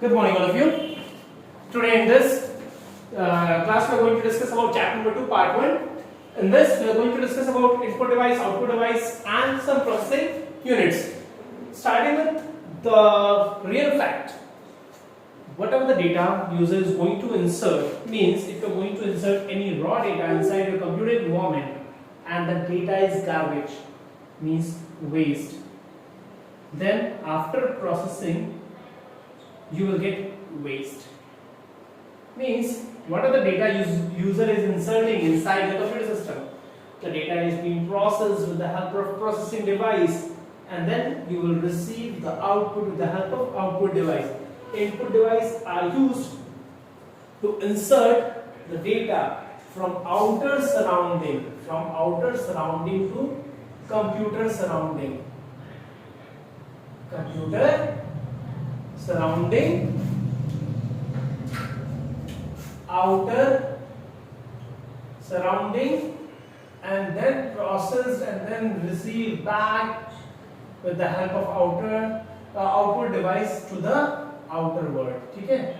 Good morning, all of you. Today in this class, we are going to discuss about chapter number 2, part 1. In this, we are going to discuss about input device, output device, and some processing units. Starting with the real fact. Whatever the data user is going to insert means if you are going to insert any raw data inside your computer environment and the data is garbage, means waste. Then after processing, you will get waste. Means what are the data user is inserting inside the computer system? The data is being processed with the help of processing device, and then you will receive the output with the help of output device. Input device are used to insert the data from outer surrounding to computer surrounding. Computer surrounding, outer surrounding, and then processed and then received back with the help of output device to the outer world. Okay?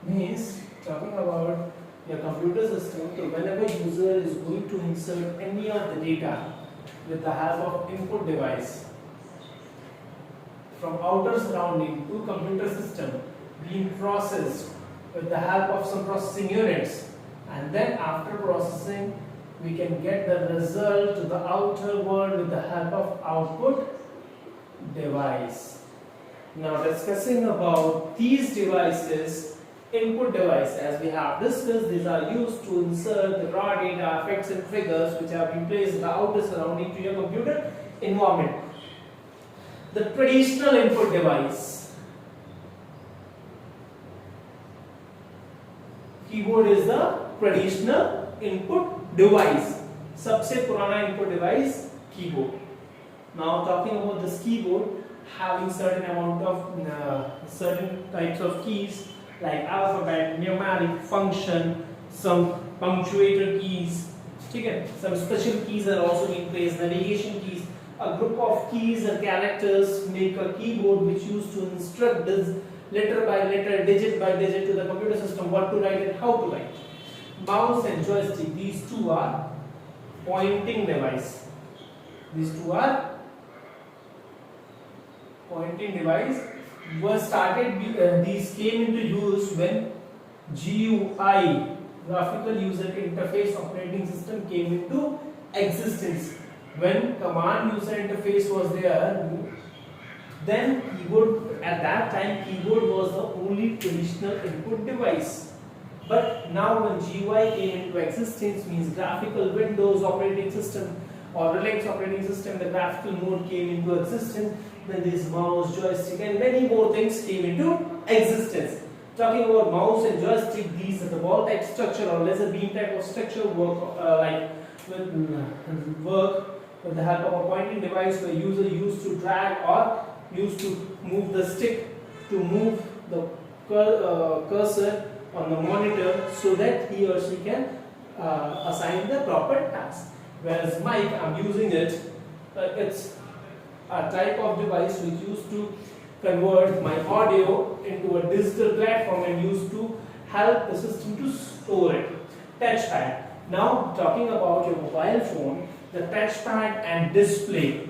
Means talking about your computer system, so whenever user is going to insert any of the data with the help of input device from outer surrounding to computer system being processed with the help of some processing units, and then after processing we can get the result to the outer world with the help of output device. Now discussing about these devices, input device, as we have discussed, these are used to insert the raw data, effects and triggers which have been placed in the outer surrounding to your computer environment. The traditional input device. Keyboard is the traditional input device. सबसे पुराना input device keyboard. Now talking about this keyboard, having certain amount of certain types of keys like alphabet, numeric, function, some punctuator keys. Okay? Some special keys are also in place. Navigation keys. A group of keys and characters make a keyboard which used to instruct this letter by letter, digit by digit to the computer system what to write and how to write. Mouse and joystick, these two are pointing device. These two are pointing device. These came into use when GUI, graphical user interface operating system, came into existence. When command user interface was there, then keyboard, at that time keyboard was the only traditional input device. But now when GUI came into existence, means graphical Windows operating system or Linux operating system, the graphical mode came into existence, then this mouse, joystick and many more things came into existence. Talking about mouse and joystick, these are the ball type structure or laser beam type of structure work with the help of a pointing device where user used to drag or used to move the stick to move the cursor on the monitor so that he or she can assign the proper task. Whereas mic, I'm using it, it's a type of device which used to convert my audio into a digital platform and used to help the system to store it. Touchpad. Now talking about your mobile phone, the touchpad and display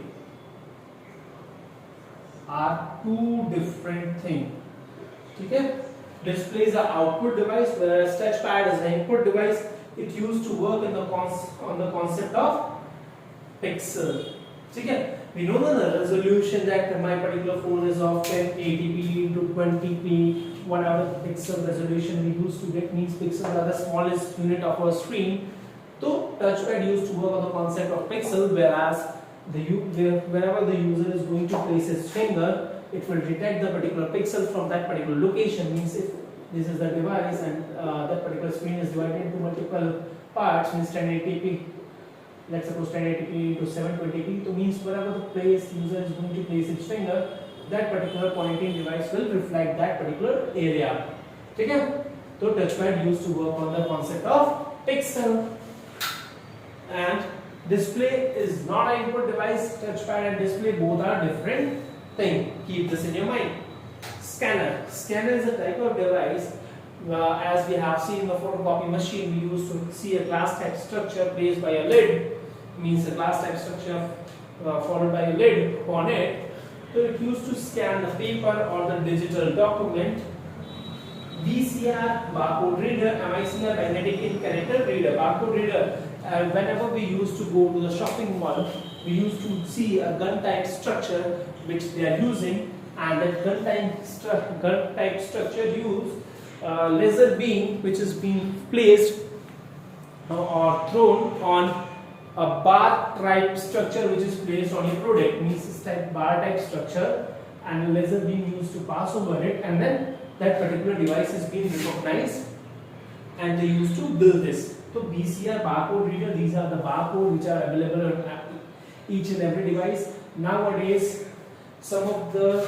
are two different things. Okay? Display is the output device, whereas touchpad is the input device. It used to work in on the concept of pixel. Okay? We know that the resolution that my particular phone is of 1080p into 20p, whatever pixel resolution we used to get, means pixels are the smallest unit of our screen. So touchpad used to work on the concept of pixel, whereas wherever the user is going to place his finger, it will detect the particular pixel from that particular location. Means if this is the device and that particular screen is divided into multiple parts, means 1080p, let's suppose 1080p into 720p, so means wherever the place user is going to place its finger, that particular pointing device will reflect that particular area. Okay? So touchpad used to work on the concept of pixel. And display is not an input device. Touchpad and display both are different thing. Keep this in your mind. scanner. Scanner is a type of device. As we have seen in the photocopy machine, we used to see a glass type structure placed by a lid, means a glass type structure followed by a lid on it. So it used to scan the paper or the digital document. VCR, barcode reader, MICR, magnetic ink character reader. Barcode reader, whenever we used to go to the shopping mall, we used to see a gun type structure which they are using, and that gun type structure use laser beam which is being placed or thrown on a bar type structure which is placed on your product, means this type bar type structure, and the laser beam used to pass over it, and then that particular device is being recognized and they used to build this. So VCR, barcode reader, these are the barcode which are available on each and every device. Nowadays some of the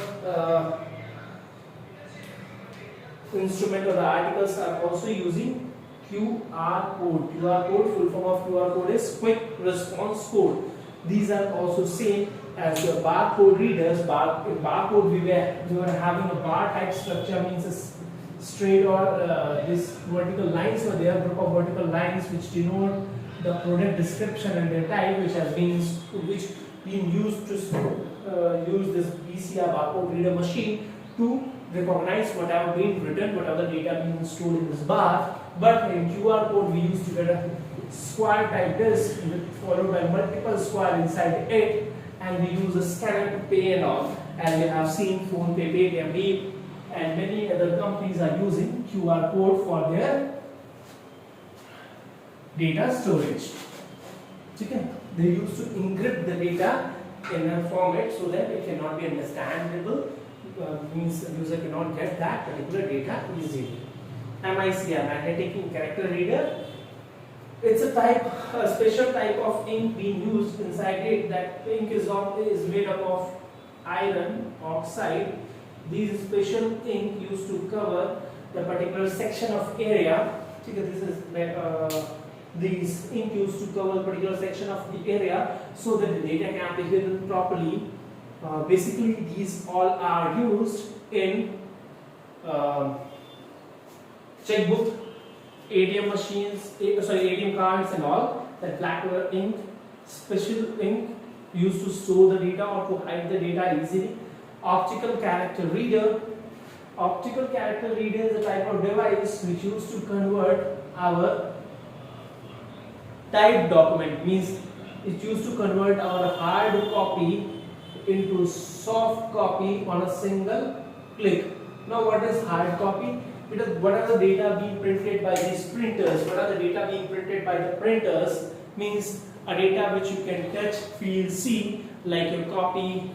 instrument or the articles are also using QR code. QR code, full form of QR code is quick response code. These are also same as the barcode readers. In barcode we were having a bar type structure, means a straight or this vertical lines were there, group of vertical lines which denote the product description and their type, which been used to use this VCR barcode reader machine to recognize whatever been written, whatever data being stored in this bar. But in QR code we used to get a square type disc followed by multiple square inside it, and we use a scanner to pay and all. And we have seen PhonePe, Paytm, Beep, and many other companies are using QR code for their data storage. Okay. They used to encrypt the data in a format so that it cannot be understandable, means the user cannot get that particular data easily. MICR, magnetic ink character reader. It's a special type of ink being used inside it. That ink is made up of iron oxide. These special ink used to cover the particular section of area. These ink used to cover a particular section of the area so that the data can be hidden properly. Basically, these all are used in checkbook, ATM machines, ATM cards and all. That black color ink, special ink used to store the data or to hide the data easily. Optical character reader. Optical character reader is a type of device which used to convert our typed document, means it used to convert our hard copy into soft copy on a single click. Now what is hard copy? Because what are the data being printed by these printers? What are the data being printed by the printers? Means a data which you can touch, feel, see, like your copy,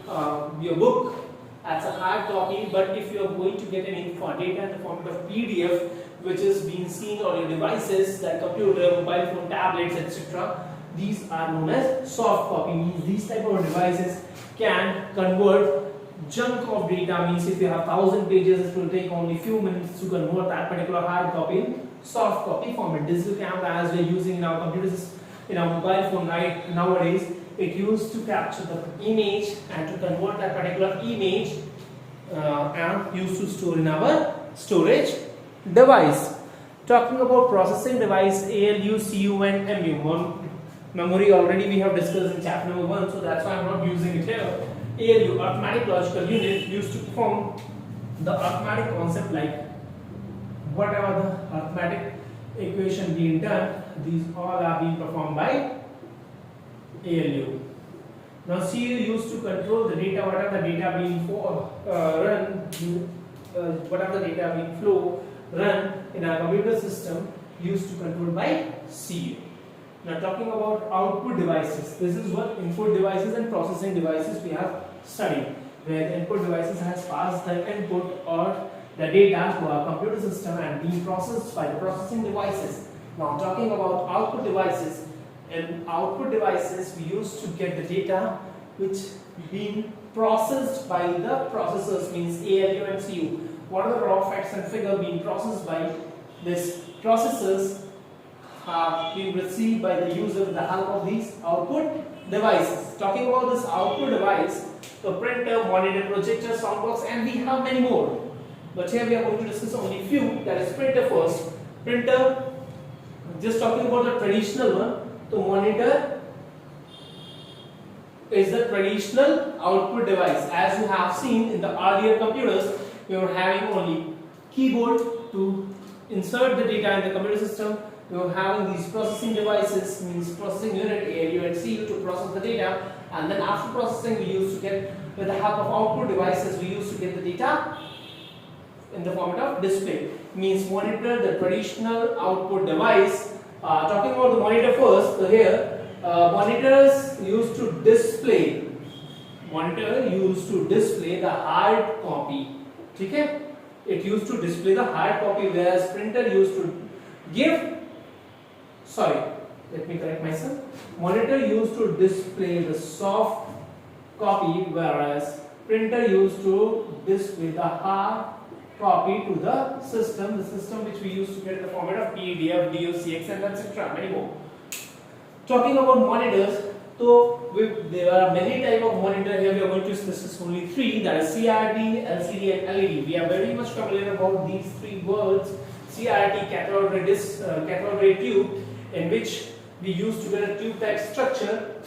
your book. That's a hard copy. But if you are going to get any data in the form of PDF, which is being seen on your devices like computer, mobile phone, tablets, etc., these are known as soft copy. Means these type of devices can convert chunk of data. Means if you have 1000 pages, it will take only few minutes to convert that particular hard copy in soft copy format. Digital camera, as we are using in our computers, in our mobile phone right nowadays, it used to capture the image and to convert that particular image and used to store in our storage device. Talking about processing device, ALU, CU and MU. Memory already we have discussed in chapter number 1, so that's why I'm not using it here. ALU, arithmetic logical unit, used to perform the arithmetic concept, like whatever the arithmetic equation being done, these all are being performed by ALU. Now CU used to control the data, whatever the data being whatever the data being run in our computer system, used to control by CU. Now talking about output devices, this is what input devices and processing devices we have studied, where the input devices has passed the input or the data to our computer system and being processed by the processing devices. Now talking about output devices, in output devices we used to get the data which being processed by the processors, means ALU and CU. What are the raw facts and figure being processed by this processors are being received by the user with the help of these output devices. Talking about this output device, the printer, monitor, projector, soundbox, and we have many more. But here we are going to discuss only few. That is printer first. Printer, just talking about the traditional one. So monitor is the traditional output device. As you have seen in the earlier computers, we were having only keyboard to insert the data in the computer system. We were having these processing devices, means processing unit, ALU and CU, to process the data, and then after processing we used to get, with the help of output devices, we used to get the data in the format of display. Means monitor, the traditional output device. Talking about the monitor first, so here monitors used to display the hard copy. Okay? It used to display the hard copy, whereas printer used to give, sorry, let me correct myself. Monitor used to display the soft copy, whereas printer used to display the hard copy to the system which we used to get in the format of PDF, DOCX and etc. many more. Talking about monitors, so there are many type of monitor. Here we are going to discuss only three, that is CRT, LCD and LED. We are very much familiar about these three words. CRT, cathode ray tube, in which we used to get a tube type structure.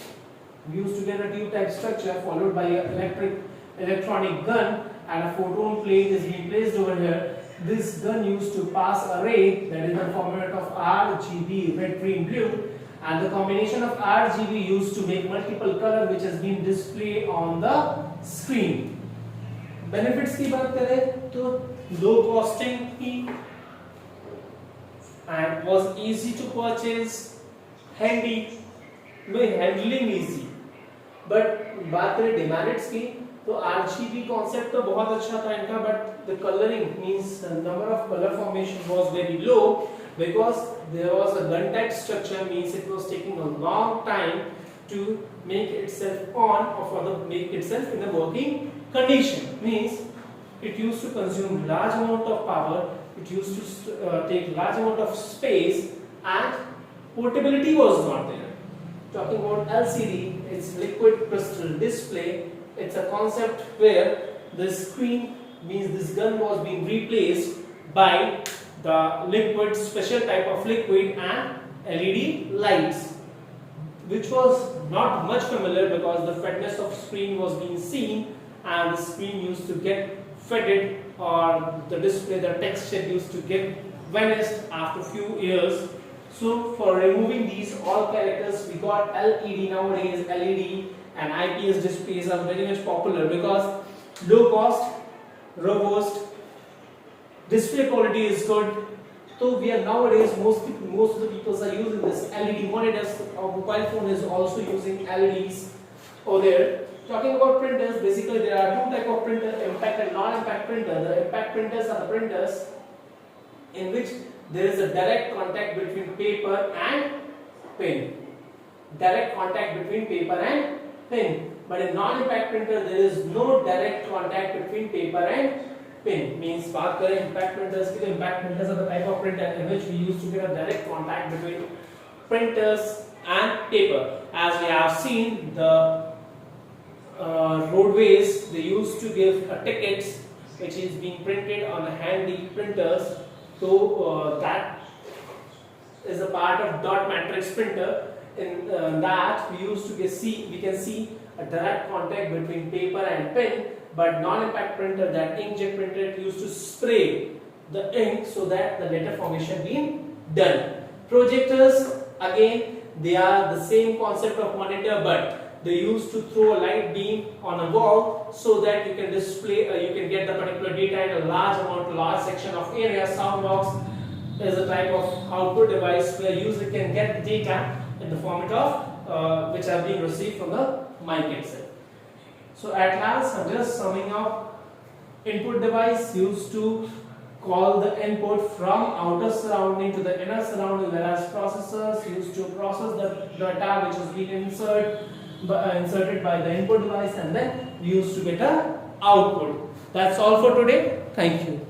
Followed by an electronic gun, and a photon plate is being placed over here. This gun used to pass a ray that is in the format of RGB, red, green, blue, and the combination of RGB used to make multiple color which has been displayed on the screen. Benefits की बात करें तो low costing की and was easy to purchase, handy, handling easy. But बात करें demerits की तो RGB concept तो बहुत अच्छा था इनका, but the coloring, means number of color formation was very low because there was a gun type structure, means it was taking a long time to make itself on or for the make itself in the working condition. Means it used to consume large amount of power, it used to take large amount of space, and portability was not there. Talking about LCD, it's liquid crystal display. It's a concept where the screen, means this gun was being replaced by the liquid, special type of liquid, and LED lights, which was not much familiar because the fatness of screen was being seen, and the screen used to get faded, or the display, the texture used to get vanished after few years. So for removing these all characters, we got LED. Nowadays LED and IPS displays are very much popular because low cost, robust, display quality is good. So we are nowadays, most of the people are using this LED monitors. Our mobile phone is also using LEDs over there. Talking about printers, basically there are two type of printer, impact and non-impact printer. The impact printers are the printers in which there is a direct contact between paper and pen. Direct contact between paper and pen. But in non-impact printer, there is no direct contact between paper and pen. Means बात करें impact printers की, तो impact printers are the type of printer in which we used to get a direct contact between printers and paper. As we have seen, the roadways, they used to give tickets which is being printed on handy printers. So that is a part of dot matrix printer. In that we used to we can see a direct contact between paper and pen. But non-impact printer, that inkjet printer, it used to spray the ink so that the letter formation being done. Projectors, again, they are the same concept of monitor, but they used to throw a light beam on a wall so that you can display, you can get the particular data in a large section of area. Soundbox is a type of output device where user can get the data in the format of which are being received from the mic itself. So at last, I'm just summing up. Input device used to call the input from outer surrounding to the inner surrounding, whereas processors used to process the data which was being inserted by the input device, and then we used to get a output. That's all for today. Thank you.